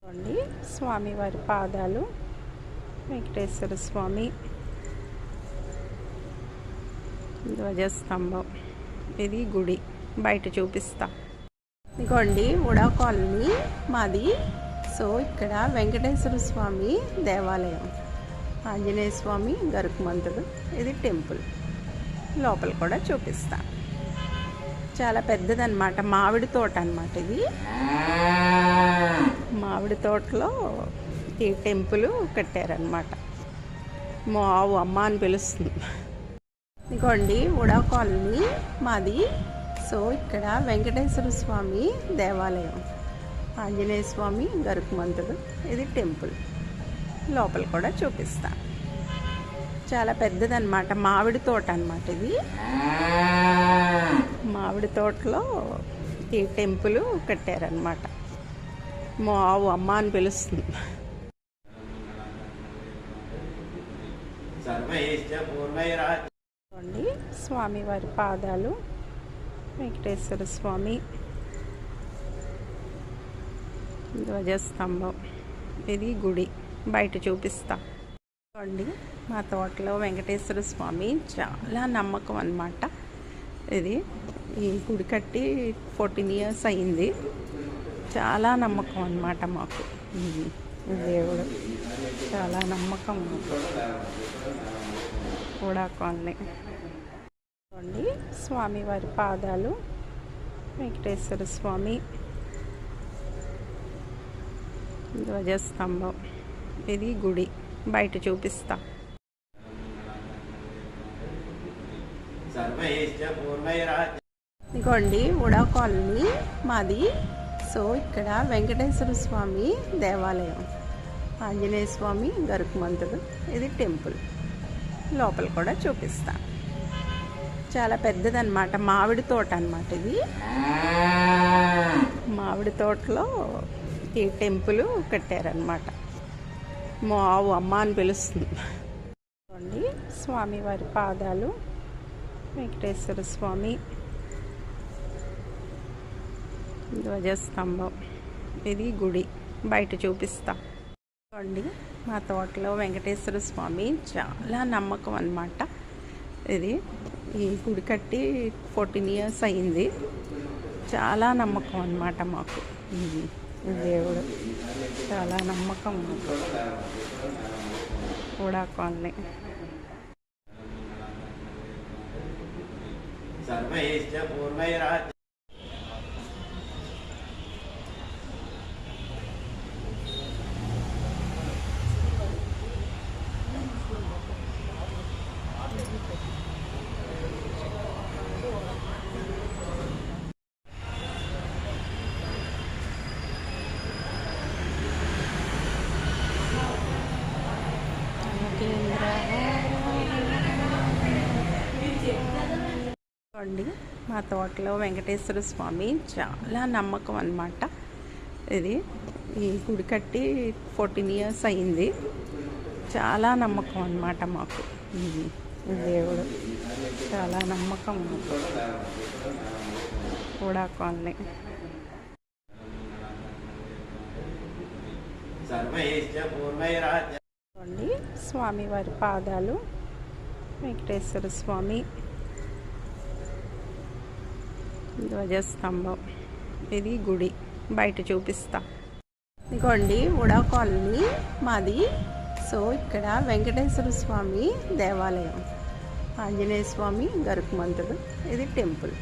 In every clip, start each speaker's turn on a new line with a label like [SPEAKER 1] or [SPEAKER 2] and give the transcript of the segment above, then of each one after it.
[SPEAKER 1] చూడండి స్వామివారి పాదాలు, వెంకటేశ్వర స్వామి ధ్వజస్తంభం. ఇది గుడి బయట చూపిస్తా. ఇదిగోండి ఉడా కాలనీ మాది. సో ఇక్కడ వెంకటేశ్వర స్వామి దేవాలయం, ఆంజనేయ స్వామి గరుకుమంతుడు. ఇది టెంపుల్. లోపల కూడా చూపిస్తా. చాలా పెద్దదన్నమాట, మామిడి తోట అన్నమాట ఇది. మామిడి తోటలో ఈ టెంపుల్ కట్టారనమాట. ఆవు అమ్మ అని పిలుస్తుంది. ఇదిగోండి ఉడా కాలనీ మాది. సో ఇక్కడ వెంకటేశ్వర స్వామి దేవాలయం, ఆంజనేయ స్వామి గరుకుమంతుడు. ఇది టెంపుల్. లోపల కూడా చూపిస్తా. చాలా పెద్దదన్నమాట, మామిడి తోట అన్నమాట ఇది. మామిడి తోటలో ఈ టెంపుల్ కట్టారనమాట. ఆవు అమ్మ అని పిలుస్తుంది. చూడండి స్వామివారి పాదాలు, వెంకటేశ్వర స్వామి ధ్వజస్తంభం. ఇది గుడి బయట చూపిస్తా. చూడండి మా తోటలో వెంకటేశ్వర స్వామి చాలా నమ్మకం అన్నమాట. ఇది ఈ గుడి కట్టి 14 years అయింది. చాలా నమ్మకం అన్నమాట మాకు. దేవుడు చాలా నమ్మకం మాకు. ఉడా కాలనీ. చూడండి స్వామివారి పాదాలు, వెంకటేశ్వర స్వామి ధ్వజస్తంభం. ఇది గుడి బయట చూపిస్తా. ఇదిగోండి ఉడా కాలనీ మాది. సో ఇక్కడ వెంకటేశ్వర స్వామి దేవాలయం, ఆంజనేయ స్వామి గరుకుమంతుడు. ఇది టెంపుల్. లోపల కూడా చూపిస్తా. చాలా పెద్దదన్నమాట, మామిడి తోట అన్నమాట ఇది. మామిడి తోటలో ఈ టెంపుల్ కట్టారనమాట. ఆవు అమ్మ అని పిలుస్తుంది. చూడండి స్వామివారి పాదాలు, వెంకటేశ్వర స్వామి ధ్వజస్తంభం. ఇది గుడి బయట చూపిస్తా. చూడండి మా తోటలో వెంకటేశ్వర స్వామి చాలా నమ్మకం అన్నమాట. ఇది ఈ గుడి కట్టి 14 years అయింది. చాలా నమ్మకం అన్నమాట మాకు. దేవుడు చాలా నమ్మకం మాకు. ఉడా కాలనీ. చూడండి మా తోటలో వెంకటేశ్వర స్వామి చాలా నమ్మకం అన్నమాట. ఇది ఈ గుడి కట్టి 14 years అయింది. చాలా నమ్మకం అన్నమాట మాకు. దేవుడు చాలా నమ్మకం మాకు. ఉడా కాలనీ. చూడండి స్వామివారి పాదాలు, వెంకటేశ్వర స్వామి ధ్వజస్తంభం. ఇది గుడి బయట చూపిస్తా. ఇదిగోండి ఉడా కాలనీ మాది. సో ఇక్కడ వెంకటేశ్వర స్వామి దేవాలయం, ఆంజనేయ స్వామి గరుకుమంతుడు. ఇది టెంపుల్.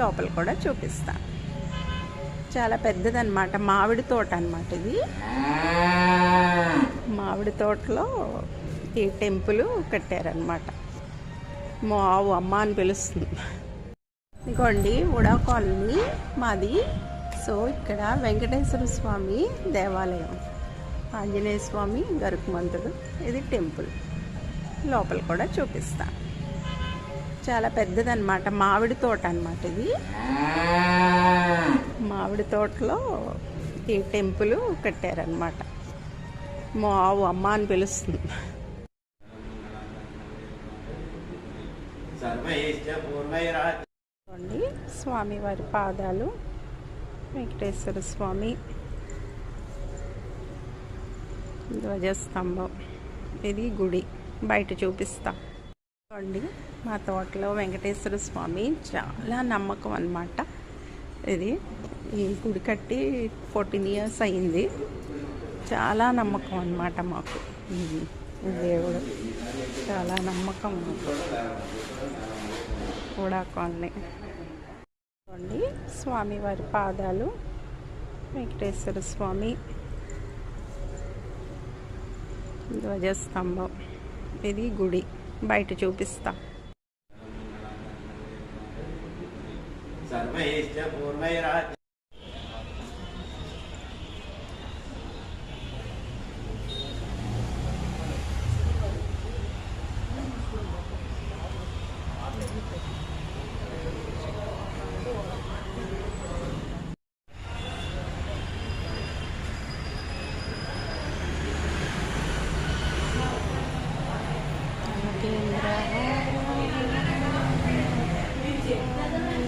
[SPEAKER 1] లోపల కూడా చూపిస్తా. చాలా పెద్దదన్నమాట, మామిడి తోట అన్నమాట ఇది. మామిడి తోటలో ఈ టెంపుల్ కట్టారనమాట. ఆవు అమ్మ అని పిలుస్తుంది. ఇదిగోండి ఉడా కాలనీ మాది. సో ఇక్కడ వెంకటేశ్వర స్వామి దేవాలయం, ఆంజనేయ స్వామి గరుకుమంతుడు. ఇది టెంపుల్. లోపల కూడా చూపిస్తా. చాలా పెద్దదన్నమాట, మామిడి తోట అన్నమాట ఇది. మామిడి తోటలో ఈ టెంపుల్ కట్టారనమాట. ఆవు అమ్మ అని పిలుస్తుంది. చూడండి స్వామివారి పాదాలు, వెంకటేశ్వర స్వామి ధ్వజస్తంభం. ఇది గుడి బయట చూపిస్తా అండి. మా తోటలో వెంకటేశ్వర స్వామి చాలా నమ్మకం అన్నమాట. ఇది ఈ గుడి కట్టి 14 years అయింది. చాలా నమ్మకం అన్నమాట మాకు. దేవుడు చాలా నమ్మకం మాకు. కూడా కాలనీ అండి. స్వామివారి పాదాలు, వెంకటేశ్వర స్వామి ధ్వజస్తంభం. ఇది గుడి బయట చూపిస్తా.
[SPEAKER 2] సర్వైశ్చ పూర్వైరాజ్య